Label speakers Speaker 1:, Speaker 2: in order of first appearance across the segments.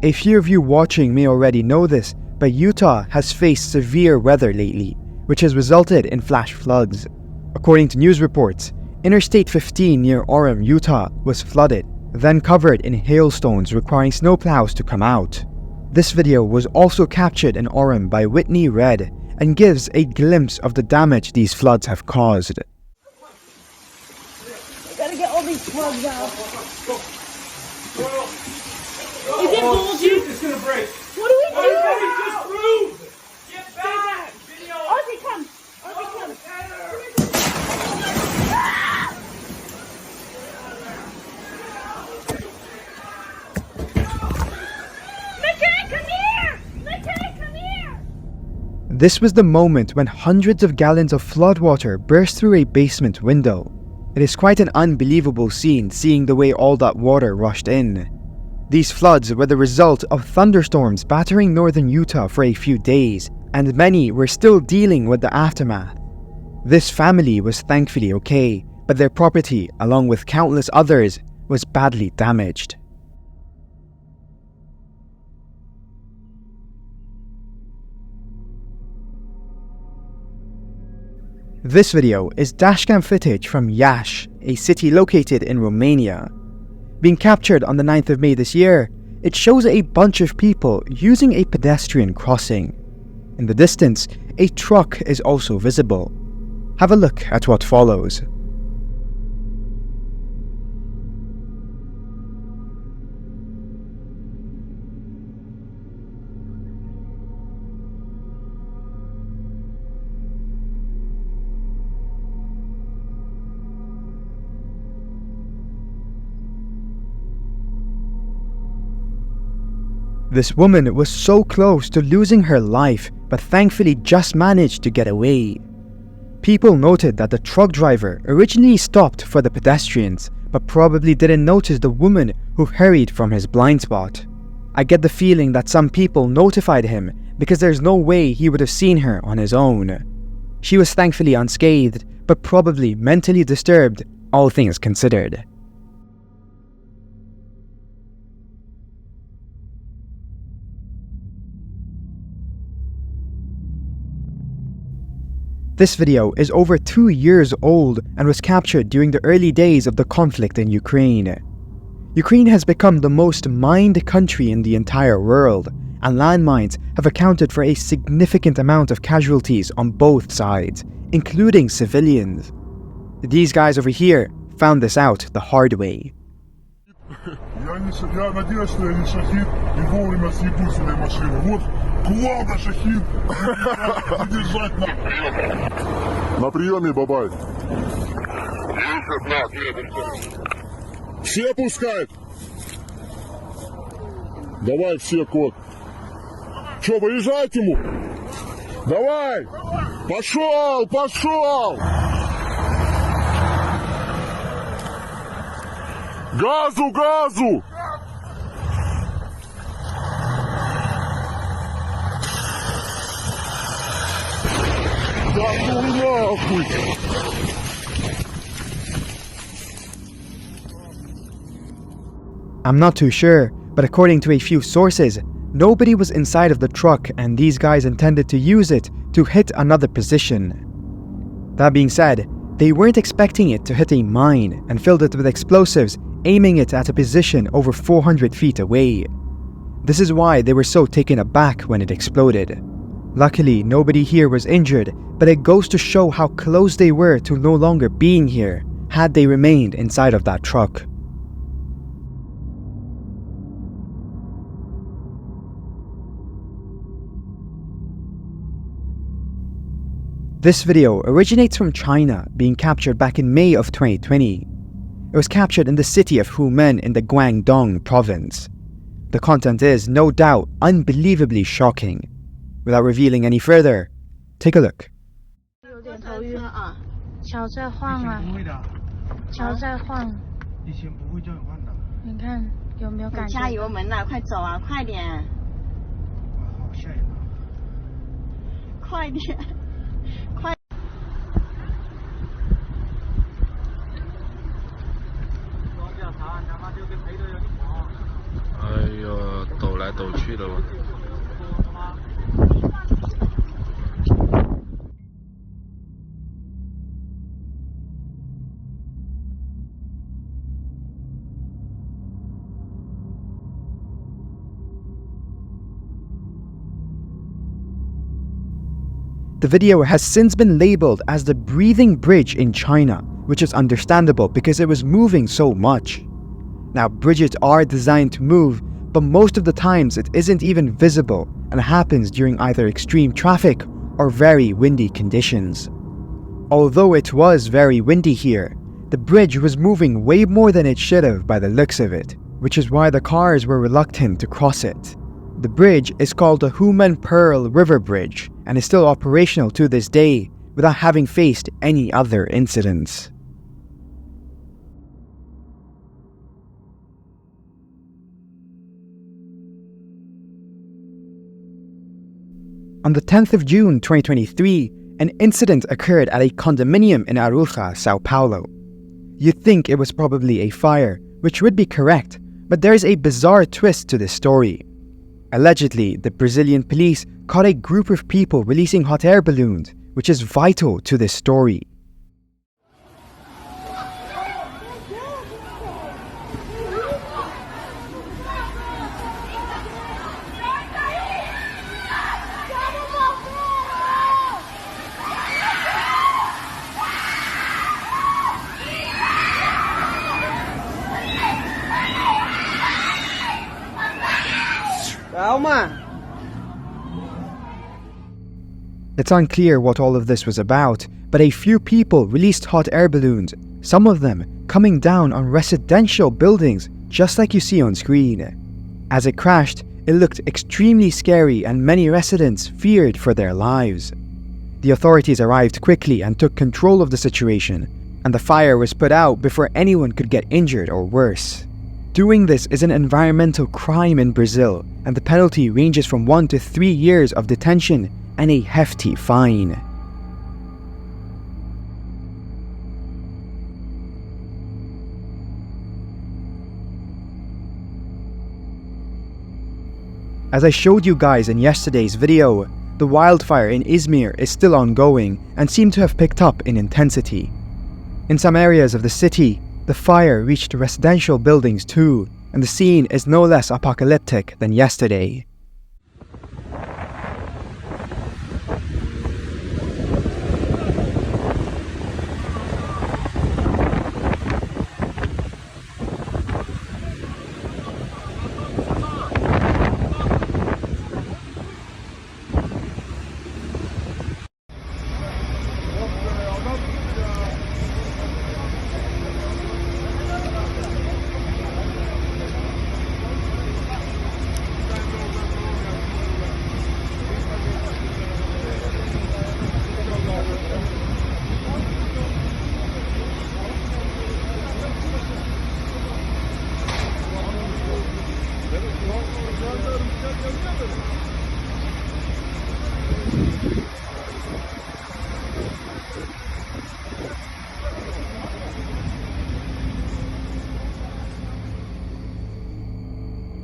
Speaker 1: A few of you watching may already know this, but Utah has faced severe weather lately, which has resulted in flash floods. According to news reports, Interstate 15 near Orem, Utah was flooded, then covered in hailstones requiring snowplows to come out. This video was also captured in Orem by Whitney Red and gives a glimpse of the damage these floods have caused.
Speaker 2: I gotta get all these plugs out. Is it bulging?
Speaker 3: It's gonna break.
Speaker 2: What do we do?
Speaker 3: Everybody just move! Get back! Video!
Speaker 2: Ozzy, come! Ozzy, come! Nikkei, come here! Nikkei, come here!
Speaker 1: This was the moment when hundreds of gallons of floodwater burst through a basement window. It is quite an unbelievable scene seeing the way all that water rushed in. These floods were the result of thunderstorms battering northern Utah for a few days, and many were still dealing with the aftermath. This family was thankfully okay, but their property, along with countless others, was badly damaged. This video is dashcam footage from Iași, a city located in Romania. Being captured on the 9th of May this year, it shows a bunch of people using a pedestrian crossing. In the distance, a truck is also visible. Have a look at what follows. This woman was so close to losing her life, but thankfully just managed to get away. People noted that the truck driver originally stopped for the pedestrians, but probably didn't notice the woman who hurried from his blind spot. I get the feeling that some people notified him because there's no way he would have seen her on his own. She was thankfully unscathed, but probably mentally disturbed, all things considered. This video is over 2 years old and was captured during the early days of the conflict in Ukraine. Ukraine has become the most mined country in the entire world, and landmines have accounted for a significant amount of casualties on both sides, including civilians. These guys over here found this out the hard way.
Speaker 4: Я надеюсь, что я не шахид и вовремя съебу с этой машины. Вот кувалда шахид. Задержать на приеме, бабай. Все пускают. Давай все, кот. Че, выезжать ему? Давай. Пошел, пошел. Газу, газу! Да ну нахуй!
Speaker 1: I'm not too sure, but according to a few sources, nobody was inside of the truck and these guys intended to use it to hit another position. That being said, they weren't expecting it to hit a mine and filled it with explosives, aiming it at a position over 400 feet away. This is why they were so taken aback when it exploded. Luckily, nobody here was injured, but it goes to show how close they were to no longer being here, had they remained inside of that truck. This video originates from China, being captured back in May of 2020. It was captured in the city of Humen in the Guangdong province. The content is, no doubt, unbelievably shocking. Without revealing any further, take a look.
Speaker 2: 桥在晃啊，桥在晃。
Speaker 3: 以前不会这样晃的。
Speaker 2: 你看有没有感觉？
Speaker 5: 加油门呐，快走啊，快点！
Speaker 3: 好吓人啊！
Speaker 5: 快点，快！
Speaker 6: 哎呦，抖来抖走去了吗？
Speaker 1: The video has since been labeled as the breathing bridge in China, which is understandable because it was moving so much. Now, bridges are designed to move, but most of the times it isn't even visible and happens during either extreme traffic or very windy conditions. Although it was very windy here, the bridge was moving way more than it should have by the looks of it, which is why the cars were reluctant to cross it. The bridge is called the Human Pearl River Bridge and is still operational to this day without having faced any other incidents. On the 10th of June 2023, an incident occurred at a condominium in Aruca, Sao Paulo. You'd think it was probably a fire, which would be correct, but there's a bizarre twist to this story. Allegedly, the Brazilian police caught a group of people releasing hot air balloons, which is vital to this story. It's unclear what all of this was about, but a few people released hot air balloons, some of them coming down on residential buildings just like you see on screen. As it crashed, it looked extremely scary and many residents feared for their lives. The authorities arrived quickly and took control of the situation, and the fire was put out before anyone could get injured or worse. Doing this is an environmental crime in Brazil, and the penalty ranges from 1 to 3 years of detention and a hefty fine. As I showed you guys in yesterday's video, the wildfire in Izmir is still ongoing and seemed to have picked up in intensity. In some areas of the city, the fire reached residential buildings too, and the scene is no less apocalyptic than yesterday.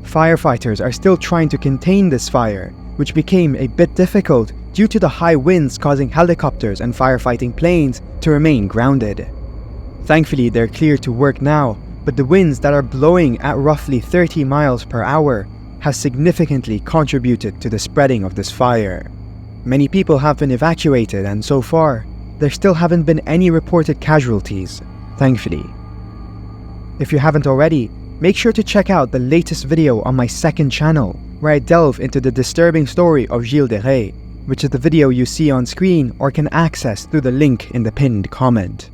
Speaker 1: Firefighters are still trying to contain this fire, which became a bit difficult due to the high winds causing helicopters and firefighting planes to remain grounded. Thankfully, they're clear to work now, but the winds that are blowing at roughly 30 miles per hour have significantly contributed to the spreading of this fire. Many people have been evacuated, and so far, there still haven't been any reported casualties, thankfully. If you haven't already, make sure to check out the latest video on my second channel, where I delve into the disturbing story of Gilles de Rais, which is the video you see on screen or can access through the link in the pinned comment.